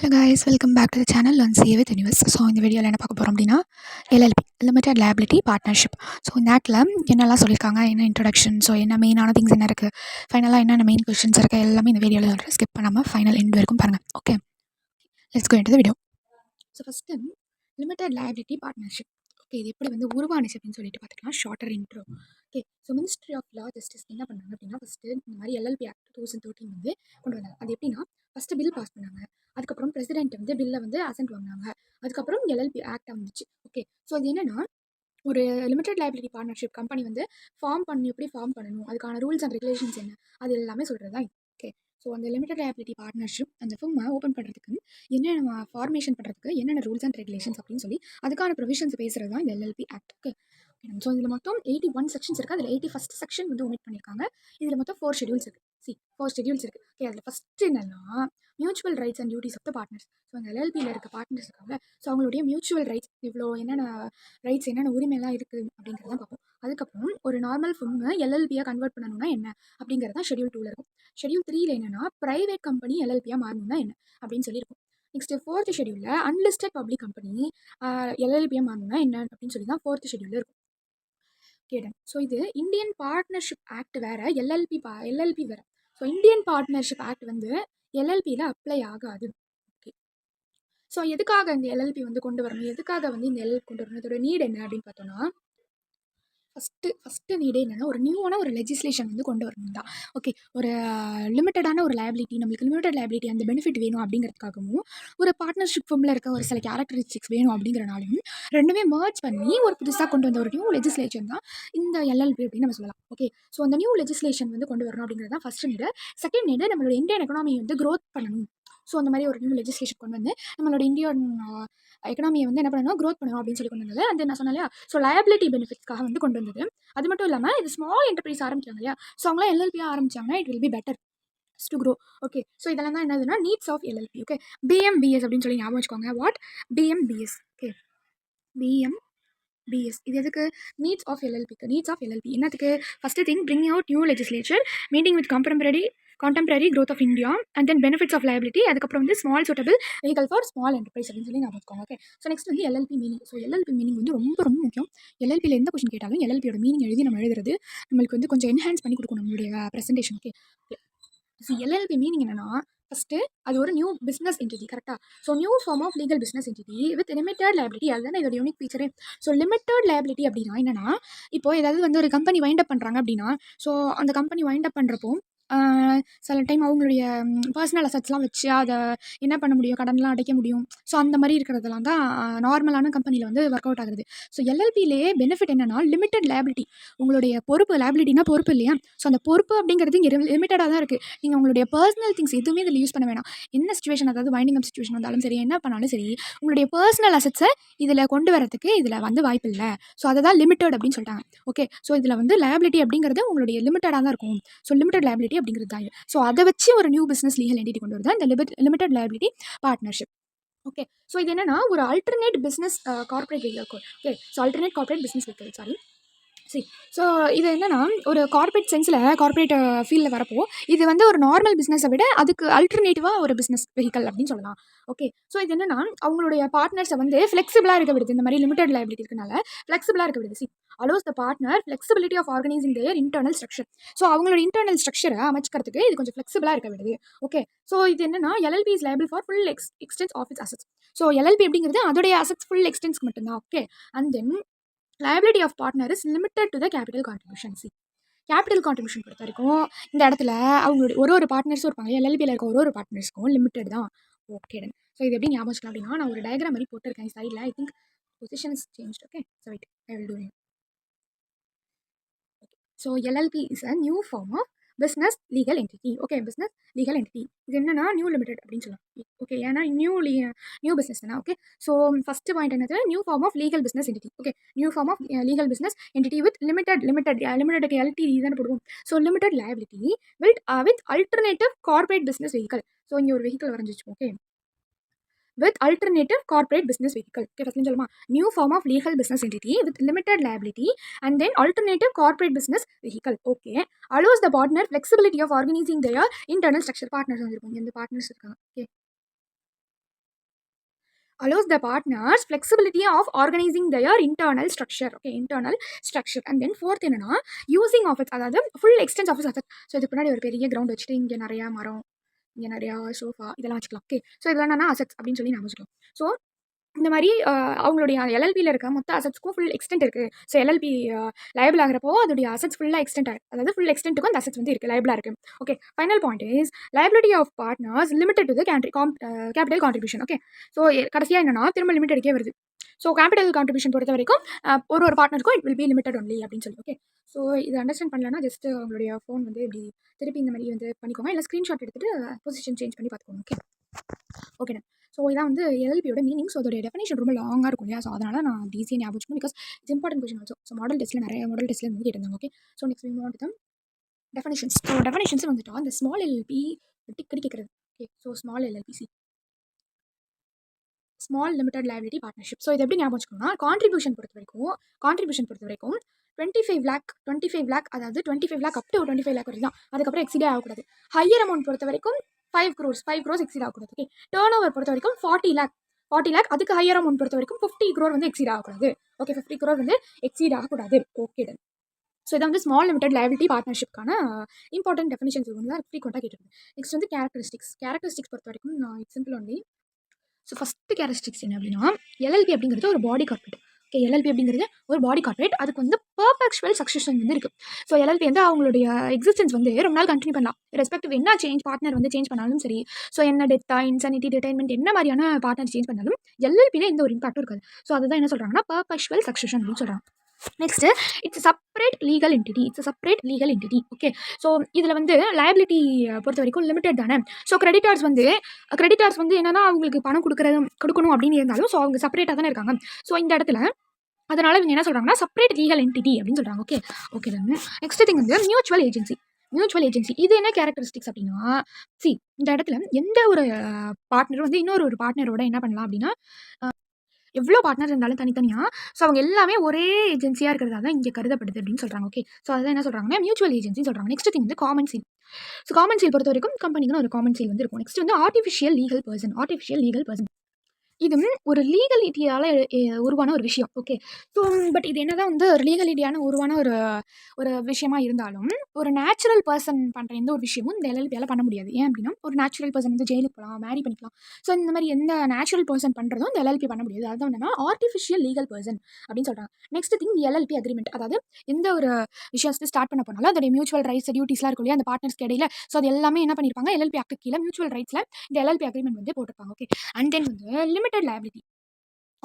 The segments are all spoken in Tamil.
Hello guys, welcome back to the channel learn CA with universe. So இந்த வீடியோவில் என்ன பார்க்க போகிறோம் அப்படின்னா LLP limited liability partnership. So இந்த ஆக்டில் என்னெல்லாம் சொல்லியிருக்காங்க, என்ன இன்ட்ரடக்ஷன், ஸோ என்ன மெயினான திங்ஸ் என்ன இருக்குது, ஃபைனலாக என்னென்ன மெயின் கொஸ்டின்ஸ் இருக்குது, எல்லாமே இந்த வீடியோவில் சொல்கிறேன். ஸ்கிப் பண்ணாமல் ஃபைனல் எண்ட் வரைக்கும் பாருங்கள். Okay, let's go into the video. So first limited liability partnership. Okay, இது எப்படி உருவானுச்சு அப்படின்னு சொல்லிட்டு பார்த்துக்கலாம். Shorter intro. Okay, so ministry of law justice என்ன பண்ணாங்க அப்படின்னா, ஃபஸ்ட்டு இந்த மாதிரி எல்எல்பி ஆக்ட் 2013 கொண்டு வந்தாங்க. அது எப்படின்னா, ஃபஸ்ட்டு பில் பாஸ் பண்ணாங்க. அதுக்கப்புறம் பிரசிடென்ட் பில்லை அசென்ட் வாங்கினாங்க. அதுக்கப்புறம் எல்எல்பி ஆக்டாக வந்துச்சு. ஓகே, ஸோ அது என்னன்னா, ஒரு லிமிடெட் லைபிலிட்டி பார்ட்னர்ஷிப் கம்பெனி எப்படி ஃபார்ம் பண்ணணும், அதுக்கான ரூல்ஸ் அண்ட் ரெகுலேஷன்ஸ் என்ன, அது எல்லாமே சொல்கிறது தான். ஓகே, ஸோ அந்த லிமிடெட் லைபிலிட்டி பார்ட்னர்ஷிப் அந்த ஃபார்மை ஓப்பன் பண்ணுறதுக்கு என்னென்ன ஃபார்மேஷன் பண்ணுறதுக்கு என்னென்ன ரூல்ஸ் அண்ட் ரெகுலேஷன்ஸ் அப்படின்னு சொல்லி அதுக்கான ப்ரொவிஷன்ஸ் பேசுகிறது தான் இந்த எல்எல்பி ஆக்ட். ஓகே, ஸோ இதில் மொத்தம் 81 செக்ஷன்ஸ் இருக்குது. அதில் 81st செக்ஷன் ஒமிட் பண்ணியிருக்காங்க. இதில் மொத்தம் 4 ஷெடியூல்ஸ் இருக்குது. 4 ஷெடியூல்ஸ் இருக்குது. ஓகே, அதில் ஃபஸ்ட்டு என்னென்னா mutual rights and duties of the partners. So அந்த எல்எல்பியில் இருக்க பார்ட்னர்ஸ் இருக்காங்க. ஸோ அவங்களுடைய மியூச்சுவல் ரைட்ஸ் என்னென்ன ரைட்ஸ், என்னென்ன உரிமையெல்லாம் இருக்குது அப்படிங்கிறத பார்ப்போம். அதுக்கப்புறம் ஒரு நார்மல் ஃபர்மை எல்எல்பியாக கன்வெர்ட் பண்ணணும்னா என்ன அப்படிங்கிறது தான் ஷெடியூல் 2ல் இருக்கும். ஷெடியூல் 3ல் என்னென்னா ப்ரைவேட் கம்பெனி எல்எல்பியாக மாறணும்னா என்ன அப்படின்னு சொல்லியிருக்கும். நெக்ஸ்ட் 4th ஷெடியூலில் அன்லிஸ்டட் பப்ளிக் கம்பெனி எல்எல்பியாக மாறணும்னா என்ன அப்படின்னு சொல்லி தான் 4th ஷெடியூலில் இருக்கும். கேடன். ஸோ இது இந்தியன் பார்ட்னர்ஷிப் ஆக்ட் வேறு, எல்எல்பி வேறு. ஸோ இந்தியன் பார்ட்னர்ஷிப் ஆக்ட் எல்எல்பியில் அப்ளை ஆகாது. ஓகே, ஸோ எதுக்காக இந்த எல்எல்பி கொண்டு வரணும், எதுக்காக இந்த எல்எல்பி கொண்டு வரணும், இதோட நீட் என்ன அப்படின்னு பார்த்தோன்னா, ஃபஸ்ட்டு நீடே என்னென்னா ஒரு நியூவான ஒரு லெஜிஸ்லேஷன் கொண்டு வரணும் தான். ஓகே, ஒரு லிமிட்டடான ஒரு லைபிலிட்டி, நம்மளுக்கு லிமிட்டட் லைபிலிட்டி அந்த பெனிஃபிட் வேணும் அப்படிங்கிறதுக்காகவும், ஒரு பார்ட்னர்ஷிப் ஃபார்மில் இருக்க ஒரு சில கேரக்டரிஸ்டிக்ஸ் வேணும் அப்படிங்கிறனாலையும் ரெண்டுமே மர்ஜ் பண்ணி ஒரு புதுசாக கொண்டு வந்த ஒரு நியூ லெஜிஸ்லேஷன் தான் இந்த எல்எல்பி அப்படின்னு நம்ம சொல்லலாம். ஓகே, ஸோ அந்த நியூ லெஜிஸ்லேஷன் கொண்டு வரணும் அப்படிங்கிறது தான் ஃபஸ்ட்டு நீடு. செகண்ட் நீடு, நம்மளோட இந்தியன் எக்கனாமி க்ரோத் பண்ணணும். ஸோ அந்த மாதிரி ஒரு நியூ லெஜிஸ்லேஷன் கொண்டு வந்து நம்மளோட இந்தியன் எக்கனாமியை என்ன பண்ணணும், க்ரோத் பண்ணணும் அப்படின்னு சொல்லி கொண்டு வந்தது. அந்த நான் சொன்னேன் இல்லையா, ஸோ லயபிலிட்டி பெனிஃபிட்ஸ்க்காக கொண்டு வந்தது. அது மட்டும் இல்லாமல் இது ஸ்மால் என்டர்பிரைஸ் ஆரம்பிச்சாங்க இல்லையா, ஸோ அவங்களாம் எல்எல்பியாக ஆரம்பிச்சாங்கன்னா it will be better to grow. Okay, so இதெல்லாம் தான் என்னதுன்னா needs of LLP. Okay, PMPS அப்படின்னு சொல்லி ஞாபகம் வச்சுக்கோங்க. What BMPS? ஓகே, பிஎம்பிஎஸ் இது எதுக்கு? நீட்ஸ் ஆஃப் எல்எல்பி என்னத்துக்கு? First thing, bring out new legislature, meeting with contemporary growth of India and then benefits of liability. அதுக்கப்புறம் small suitable vehicle for small enterprise அப்படின்னு சொல்லி நான் பார்த்துக்கோங்க. Okay, so next LLB meaning. So LLP meaning ரொம்ப ரொம்ப முக்கியம். எல்எல்பியில் எந்த கொஸ்டின் கேட்டாலும் எல்எல்பியோட மீனிங் எழுதி நம்ம எழுதுறது நம்மளுக்கு கொஞ்சம் என்ஹான்ஸ் பண்ணி கொடுக்கும் நம்மளுடைய presentation. Okay, so LLP meaning என்னன்னா, ஃபஸ்ட்டு அது ஒரு நியூ பிஸ்னஸ் என்டிட்டி. கரெக்டாக? So new form of legal business entity with limited liability. அதுதான் இதோட யூனிக் ஃபீச்சரே. ஸோ லிமிட்டட் லைபிலிட்டி அப்படின்னா என்னன்னா, இப்போ ஏதாவது ஒரு கம்பெனி வைண்ட் அப் பண்ணுறாங்க அப்படின்னா, ஸோ அந்த கம்பெனி வைண்ட் அப் பண்ணுறப்போ சில டைம் அவங்களுடைய பர்சனல் அசட்ஸ்லாம் வச்சு அதை என்ன பண்ண முடியும், கடன்லாம் அடைக்க முடியும். ஸோ அந்த மாதிரி இருக்கிறதெல்லாம் தான் நார்மலான கம்பெனியில் ஒர்க் அவுட் ஆகுது. ஸோ எல்எல்பியிலே பெனிஃபிட் என்னென்னா லிமிட்டட் லைபிலிட்டி. உங்களுடைய பொறுப்பு, லைபிலிட்டினா பொறுப்பு இல்லையா, ஸோ அந்த பொறுப்பு அப்படிங்கிறது இங்கே லிமிட்டடாக தான் இருக்குது. நீங்கள் உங்களுடைய பர்சனல் திங்ஸ் எதுவுமே இதில் யூஸ் பண்ண வேணாம். என்ன சுச்சுவேஷன், அதாவது வைண்டிங் அப் சுச்சுவேஷன் வந்தாலும் சரி, என்ன பண்ணாலும் சரி, உங்களுடைய பர்சனல் அசட்ஸை இதில் கொண்டு வரதுக்கு இதில் வாய்ப்பு இல்லை. ஸோ அதை தான் லிமிட்டட் அப்படின்னு சொல்லிட்டாங்க. ஓகே, ஸோ இதில் லைபிலிட்டி அப்படிங்கிறது உங்களுடைய லிமிட்டடாக தான் இருக்கும். ஸோ லிமிட்டட் லைபிலிட்டி அப்படிங்கிறது தான். ஸோ அதை வச்சு ஒரு நியூ பிஸ்னஸ் லீகல் என்டிட்டி கொண்டு வருது இந்த limited liability partnership. Okay, so இது என்னன்னா ஒரு alternate business corporate vehicle. Okay, so alternate corporate business vehicle. Sorry. சரி, ஸோ இது என்னென்னா ஒரு கார்பரேட் சென்ஸில், கார்பரேட் ஃபீல்டில் வரப்போ இது ஒரு நார்மல் பிஸ்னஸை விட அதுக்கு அல்டர்னேட்டிவாக ஒரு பிஸ்னஸ் வெஹிக்கல் அப்படின்னு சொல்லலாம். ஓகே, ஸோ இது என்னென்னா அவங்களுடைய பார்ட்னர்ஸை ஃப்ளெக்சிபிளாக இருக்க விடுது. இந்த மாதிரி லிமிட்டட் லைபிலிட்டி இருக்கனால ஃப்ளெக்சிபிளாக இருக்க விடுது. Allows the partner flexibility of organising their internal structure. So அவங்களோட இன்டர்னல் ஸ்ட்ரக்சரை அமைச்சிக்கிறதுக்கு இது கொஞ்சம் ஃப்ளெக்சிபிளாக இருக்க விடுது. ஓகே, ஸோ இது என்னென்னா LLP is liable for full extents of its assets. So LLP அப்படிங்கிறது அதோடைய அசட்ஸ் ஃபுல் எக்ஸ்டென்ஸ்க்கு மட்டும்தான். Okay, and then liability of partner is limited to the capital contribution. Capital contribution பொறுத்த வரைக்கும் இந்த இடத்துல அவங்களுடைய ஒரு பார்ட்னர்ஸும் இருப்பாங்க. எல்எல்பியில் இருக்க ஒரு பார்ட்னர்ஸ்க்கும் லிமிட்டட் தான். ஓகே, ஸோ இது எப்படி ஞாபகம் வச்சுக்கலாம் அப்படின்னா, நான் ஒரு டயக்ராம் மாதிரி போட்டிருக்கேன் சைடில். I think position is change. Okay, so wait, I will do it. Okay, so LLP is a new form of business legal entity. Okay, business legal entity இது என்னன்னா நியூ லிமிடெட் அப்படின்னு சொல்லலாம். ஓகே, ஏன்னா நியூ பிஸ்னஸ் தானே. ஓகே, ஸோ ஃபஸ்ட்டு பாயிண்ட் என்னது, new form of legal business entity. Okay, new form of legal business entity with லிமிட்டடுக்கு எல்டிடி தானே போடுவோம். So limited liability with alternative corporate business vehicle. So இங்கே ஒரு வெஹிக்கல் வரைஞ்சிச்சு. Okay, with alternative corporate business vehicle. Okay, first சொல்லுமா, new form of legal business entity with limited liability and then alternative corporate business vehicle. Okay, allows the partner flexibility of organizing their internal structure. Partners வந்திருக்கும், இந்த partners இருக்காங்க. Okay, allows the partners flexibility of organizing their internal structure. Okay, internal structure. And then fourth என்னன்னா using of it, அதாவது full extent of its assets. So இதுக்கு முன்னாடி ஒரு பெரிய கிரவுண்ட் வச்சுட்டு இங்கே நிறையா மரம், இங்கே நிறையா சோஃபா இதெல்லாம் வச்சுக்கலாம். ஓகே, ஸோ இதெல்லாம் என்னன்னா அசட்ஸ் அப்படின்னு சொல்லி நான் வச்சுக்கலாம். ஸோ இந்த மாதிரி அவங்களுடைய எல்எல்பியில் இருக்க மொத்த அசட்ஸ்க்கும் ஃபுல் எக்ஸ்டென்ட் இருக்குது. ஸோ எல்எல்பி லைபிள் ஆகிறப்போ அதோடைய அசட்ஸ் ஃபுல்லாக எக்ஸ்டென்ட் ஆகும். அதாவது ஃபுல் எக்ஸ்டென்ட்டுக்கும் அந்த அசட்ஸ் வந்து இருக்குது, லைபிளாக இருக்குது. Okay, final point is liability of partners limited to the capital contribution. Okay, so கடைசியாக என்னன்னா திரும்ப லிமிட்டெடுக்கே வருது. ஸோ கேபிட்டல் கான்ட்ரிபியூஷன் பொறுத்த வரைக்கும் ஒரு பார்ட்னருக்கும் it will be limited only அப்படின்னு சொல்லி. ஓகே, ஸோ இதை அண்டர்ஸ்டாண்ட் பண்ணலன்னா ஜஸ்ட் உங்களுடைய ஃபோன் வந்து இப்படி திருப்பி இந்த மாதிரி வந்து பண்ணிக்கோங்க, இல்லை ஸ்க்ரீன்ஷாட் எடுத்துகிட்டு பொசிஷன் சேஞ்ச் பண்ணி பார்த்துக்கோங்க. ஓகே ஓகே ஸோ இதான் வந்து எல்எல்பியோட மீனிங். ஸோ அதோட டெஃபினேஷன் ரொம்ப லாங்காக இருக்கும் இல்லையா, ஸோ அதனால் நான் ஈஸியாக ஞாபகம் வச்சுக்கணும். Because it's important question also. So model டெஸ்ட்டில் நிறைய மாடல் டெஸ்ட்டில் வந்து கேட்டிருந்தாங்க. Okay, so next we want them definitions. So definitions வந்துட்டா அந்த ஸ்மால் எல்எல்பி டிக்கடி கேட்குறது. ஓகே, ஸோ ஸ்மால் எல்எல்பிசி small limited liability partnership. So இது எப்படி ஞாபகம் வச்சுக்கணும்னா கான்ட்ரிபியூஷன் பொறுத்த வரைக்கும் 25 lakh அதாவது 25 lakh அப் டு 25 lakh வரைக்கும் தான், அதுக்கப்புறம் எக்ஸிடே ஆகக்கூடாது. ஹையர் அமௌண்ட் பொறுத்த வரைக்கும் 5 crores எக்ஸிட் ஆகக்கூடாது. ஓகே, டேர்ன் ஓவர் பொறுத்த வரைக்கும் 40 lakh, அதுக்கு ஹையர் அமௌண்ட் பொறுத்த வரைக்கும் 50 crore வந்து எக்ஸிட் ஆகக்கூடாது. ஓகே, 50 crore வந்து எக்ஸிட் ஆகக்கூடாது. Okay done. ஸோ இதான் வந்து ஸ்மால் லிமிடெட் லைபிலிட்டி பார்ட்னர்ஷிப்கான இம்பார்ட்டன்ட் டெஃபினிஷன்ஸ் வந்து ஃப்ரீக்வெண்ட்டாக கேட்டிருக்கேன். நெக்ஸ்ட் வந்து கேரக்டரிஸ்டிக்ஸ் பொறுத்த வரைக்கும் it's simple only. So first characteristics என்ன அப்படின்னா எல்எல்பி அப்படிங்கிறது ஒரு பாடி கார்பரேட். ஓகே, எல்எல்பி அப்படிங்கிறது ஒரு பாடி கார்பரேட், அதுக்கு வந்து பர்பெக்சுவல் சக்ஸஷன் வந்து இருக்குது. ஸோ எல்எல்பி வந்து அவங்களுடைய எக்ஸிஸ்டன்ஸ் வந்து ரொம்ப நாள் கண்டினியூ பண்ணலாம், ரெஸ்பெக்டிவ் என்ன பார்ட்னர் வந்து சேஞ்ச் பண்ணாலும் சரி. ஸோ என்ன டெத்தா, இன்சானிட்டி, ரிட்டைர்மெண்ட் என்ன மாதிரியான பார்ட்னர் சேஞ்ச் பண்ணாலும் எல்எல்பியில் எந்த ஒரு இம்பாக்டும் இருக்காது. ஸோ அதுதான் என்ன சொல்கிறாங்கன்னா பர்பெக்சுவல் சக்ஸஷன் அப்படின்னு சொல்கிறாங்க. Next it's separate legal entity. Okay, so இதில் வந்து லைபிலிட்டி பொறுத்த வரைக்கும் லிமிடெட் தானே. ஸோ கிரெடிட்டார்ஸ் வந்து என்னன்னா அவங்களுக்கு பணம் கொடுக்கணும் அப்படின்னு இருந்தாலும் ஸோ அவங்க செப்பரேட்டாக தானே இருக்காங்க. ஸோ இந்த இடத்துல அதனால் இவங்க என்ன சொல்கிறாங்கன்னா செப்பரேட் லீகல் என்டிட்டி அப்படின்னு சொல்கிறாங்க. ஓகே தான். நெக்ஸ்ட் திங் வந்து மியூச்சுவல் ஏஜென்சி. இது என்ன கேரக்டரிஸ்டிக்ஸ் அப்படின்னா இந்த இடத்துல எந்த ஒரு பார்ட்னர் வந்து இன்னொரு பார்ட்னரோட என்ன பண்ணலாம் அப்படின்னா எவ்வளோ பார்ட்னர் இருந்தாலும் தனித்தனியாக ஸோ அவங்க எல்லாமே ஒரே ஏஜென்சியாக இருக்கிறதா தான் இங்கே கருதப்படுது அப்படின்னு சொல்கிறாங்க. ஓகே, ஸோ அதான் என்ன சொல்கிறாங்கன்னா மியூச்சுவல் ஏஜென்சி சொல்கிறாங்க. நெக்ஸ்ட் திங் வந்து common seal. So common seal பொறுத்த வரைக்கும் கம்பெனிக்குன்னு ஒரு காமன் சீல் வந்து இருக்கும். நெக்ஸ்ட் வந்து ஆர்டிஃபிஷியல் லீகல் பர்சன். இது ஒரு லீகலிட்டியால் உருவான ஒரு விஷயம். ஓகே, ஸோ பட் இது என்னதான் வந்து ஒரு லீகலிட்டியான உருவான ஒரு விஷயமா இருந்தாலும் ஒரு நேச்சுரல் பர்சன் பண்ணுற எந்த ஒரு விஷயமும் இந்த எல்எல்பியால் பண்ண முடியாது. ஏன் அப்படின்னா ஒரு நேச்சுரல் பர்சன் வந்து ஜெயிலுக்கு போகலாம், மேரி பண்ணிக்கலாம். ஸோ இந்த மாதிரி எந்த நேச்சுரல் பர்சன் பண்ணுறதும் இந்த எல்எல்பி பண்ண முடியாது. அதுதான் என்னன்னா ஆர்டிஃபிஷியல் லீகல் பர்சன் அப்படின்னு சொல்கிறாங்க. நெக்ஸ்ட் திங் எல்எல்பி அக்ரிமெண்ட், அதாவது எந்த ஒரு விஷயத்தை ஸ்டார்ட் பண்ண போனாலும் அதோடைய மியூச்சுவல் ரைட்ஸ் டியூட்டிஸ்லாம் இருக்கும் இல்லையா அந்த பார்ட்னர்ஸ்க்கு இடையில. ஸோ அது எல்லாமே என்ன பண்ணியிருப்பாங்க எல்எல்பி ஆக்ட் கீழே மியூச்சுவல் ரைட்ஸில் இந்த எல்எல்பி அக்ரிமெண்ட் வந்து போட்டிருப்பாங்க. ஓகே, அண்ட் தென் வந்து limited liability.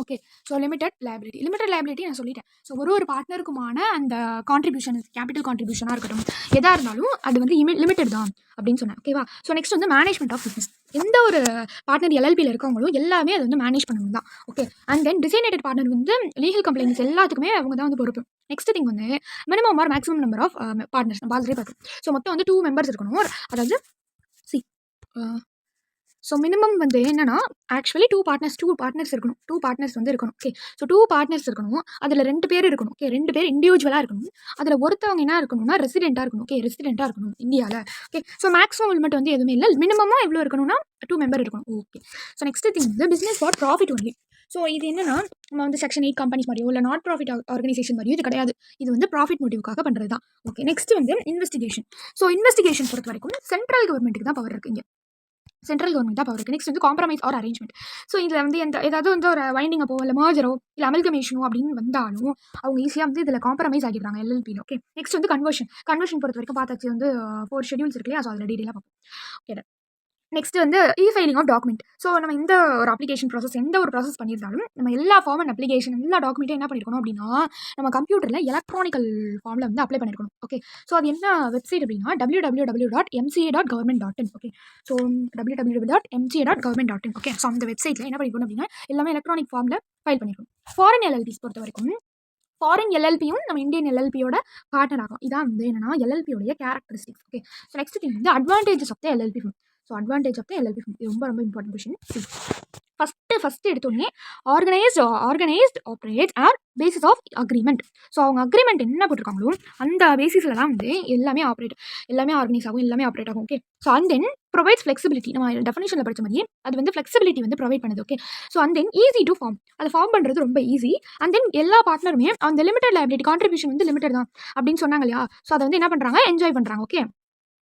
Okay, so limited liability நான் சொல்லிட்டேன். ஸோ ஒரு பார்ட்னருக்குமான அந்த கான்ட்ரிபியூஷன், கேபிட்டல் கான்ட்ரிபியூஷனாக இருக்கட்டும் எதாக இருந்தாலும் அது வந்து லிமிட்டட் தான் அப்படின்னு சொன்னேன். ஓகேவா? ஸோ நெக்ஸ்ட் வந்து மேனேஜ்மெண்ட் ஆஃப் பிஸ்னஸ். எந்த ஒரு பார்ட்னர் எல்எல்பியில் இருக்கவங்களும் எல்லாமே அதை வந்து மேனேஜ் பண்ணணும் தான். Okay, and then designated partner வந்து லீகல் கம்ப்ளைண்ட்ஸ் எல்லாத்துக்குமே அவங்க தான் வந்து பொறுப்பு. நெக்ஸ்ட் திங் வந்து minimum or maximum number of partners நம்ம ஆல்ரெடி பார்க்கணும். ஸோ மொத்தம் வந்து 2 members இருக்கணும். அதாவது ஸோ மினிமம் வந்து என்னன்னா ஆக்சுவலி 2 பார்ட்னர்ஸ் இருக்கணும். 2 பார்ட்னர்ஸ் வந்து இருக்கணும். ஓகே, ஸோ 2 பார்ட்னர்ஸ் இருக்கணும். அதில் 2 பேர் இருக்கணும். ஓகே, 2 பேர் இண்டிவிஜுவலாக இருக்கணும். அதில் ஒருத்தவங்க என்ன இருக்கணும்னா ரெசிடென்ட்டாக இருக்கணும். ஓகே, ரெசிடென்ட்டாக இருக்கணும் இந்தியாவில். ஓகே, ஸோ மேக்ஸிமம் லிமிட் வந்து எதுவுமே இல்லை. மினிமமாக எவ்வளோ இருக்கணும்னா 2 member இருக்கணும். ஓகே, ஸோ நெக்ஸ்ட் திங் வந்து business for profit only. So இது என்னன்னா நம்ம வந்து செக்ஷன் 8 கம்பெனிஸ் மாதிரியோ இல்லை நாட் ப்ராஃபிட் ஆர்கனைசேஷன் மாதிரியோ இது கிடையாது. இது வந்து ப்ராஃபிட் மோட்டிவ்க்காக பண்ணுறது தான். ஓகே, நெக்ஸ்ட் வந்து இன்வெஸ்டிகேஷன். ஸோ இன்வெஸ்டிகேஷன் பொறுத்த வரைக்கும் சென்ட்ரல் கவர்மெண்ட்டுக்கு தான் பவர் இருக்குது. இங்கே சென்ட்ரல் கவர்மெண்ட் தான் பவர் இருக்குது. நெக்ஸ்ட் வந்து காம்ப்ரமைஸ் ஆர் அரேஞ்ச்மெண்ட். ஸோ இதில் வந்து ஏதாவது வந்து ஒரு வைண்டிங் அப்போ இல்லை மர்ஜரோ இல்லை அமல்கமேஷனோ அப்படின்னு வந்தாலும் அவங்க ஈஸியாக வந்து இதில் காம்ப்ரமைஸ் ஆகிடுறாங்க எல்எல்பியில். ஓகே, நெக்ஸ்ட் வந்து கன்வர்ஷன் பொறுத்த வரைக்கும் பார்த்தாச்சு வந்து 4 schedules இருக்கு இல்லையா, ஸோ அதில் டீட்டெயிலாக பார்ப்போம். ஓகே, நெக்ஸ்ட் வந்து ஃபைலிங் ஆஃப் டாக்குமெண்ட். ஸோ நம்ம இந்த ஒரு அப்ளிகேஷன் ப்ராசஸ் எந்த ஒரு ப்ராசஸ் பண்ணியிருந்தாலும் நம்ம எல்லா ஃபார்ம் அண்ட் அப்ளிகேஷன் எல்லா டாக்குமெண்ட்டும் என்ன பண்ணியிருக்கணும் அப்படின்னா நம்ம கம்ப்யூட்டரில் எலக்ட்ரானிக்கல் ஃபார்மில் வந்து அப்ளை பண்ணியிருக்கணும். ஓகே, ஸோ அது என்ன வெப்சைட் அப்படின்னா www.mca.government.in. Okay, so www.mca.government.in. Okay, so அந்த வெப்சைட்டில் என்ன பண்ணியிருக்கணும் அப்படின்னா எல்லாமே எலக்ட்ரானிக் ஃபார்மில் ஃபைல் பண்ணியிருக்கணும். ஃபாரின் எல்எல்பிஸ் பொறுத்த வரைக்கும் ஃபாரின் எல்எல்பியும் நம்ம இந்தியன் எல்எல்பியோட பார்ட்னர் ஆகும். இதான் வந்து என்னன்னா எல்எல்பியோடைய characteristics. Okay, so next thing வந்து advantages of the LLP form. So advantage of the LLP form இது ரொம்ப ரொம்ப இம்பார்ட்டன்ட் கொஸ்டின். ஃபஸ்ட்டு எடுத்தோடனே organised operates are basis of agreement. So அவங்க அக்ரிமெண்ட் என்ன போட்டிருக்காங்களோ அந்த பேசிஸில் தான் வந்து எல்லாமே ஆர்கனைஸ் ஆகும், எல்லாமே ஆப்ரேட் ஆகும். Okay. So and then provides flexibility. நம்ம டெஃபினேஷனில் படித்த மாதிரியே அது வந்து ஃப்ளெக்சிபிலிட்டி வந்து ப்ரொவைட் பண்ணுது. Okay. So and then easy to form. அதை ஃபார்ம் பண்ணுறது ரொம்ப ஈஸி. அண்ட் தென் எல்லா பார்ட்னருமே அந்த லிமிடெட் லைபிலிட்டி கான்ட்ரிபியூஷன் வந்து லிமிடெட் தான் அப்படின்னு சொன்னாங்க இல்லையா. ஸோ அதை வந்து என்ன பண்ணுறாங்க, என்ஜாய் பண்ணுறாங்க.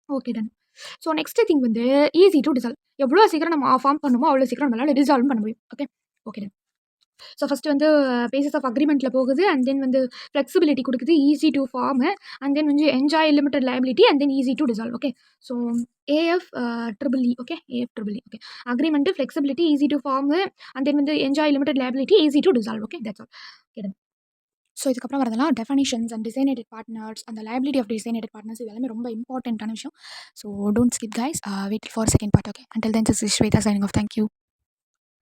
Okay done. So next thing வந்து ஈஸி டு டிசால்வ். எவ்வளோ சீக்கிரம் நம்ம ஃபார்ம் பண்ணுமோ அவ்வளோ சீக்கிரம் நம்மளால் டிசால்வ் பண்ண முடியும். Okay done. ஸோ ஃபஸ்ட்டு வந்து பேசிஸ் ஆஃப் அக்ரிமெண்ட்டில் போகுது. அண்ட் தென் வந்து ஃப்ளெக்சிபிலிட்டி கொடுக்குது, easy to form. And then வந்து enjoy limited liability and then easy to dissolve. Okay. So AF triple E. Okay. AF triple E. Okay. Agreement, flexibility, easy to form and then வந்து enjoy limited liability, easy to dissolve. Okay. That's all. Okay done. So இதுக்கப்புறம் வரதெல்லாம் டெஃபனிஷன்ஸ் அண்ட் டிசைனேட்டட் பார்ட்னர்ஸ், அந்த லைபிலிட்டி ஆஃப் டிசைனேட்டட் பார்ட்னர்ஸ், இது எல்லாமே ரொம்ப இம்பார்ட்டண்ட்டான விஷயம். So don't skip guys, wait for second part. Okay. Until then this is Shweta signing off. Thank you.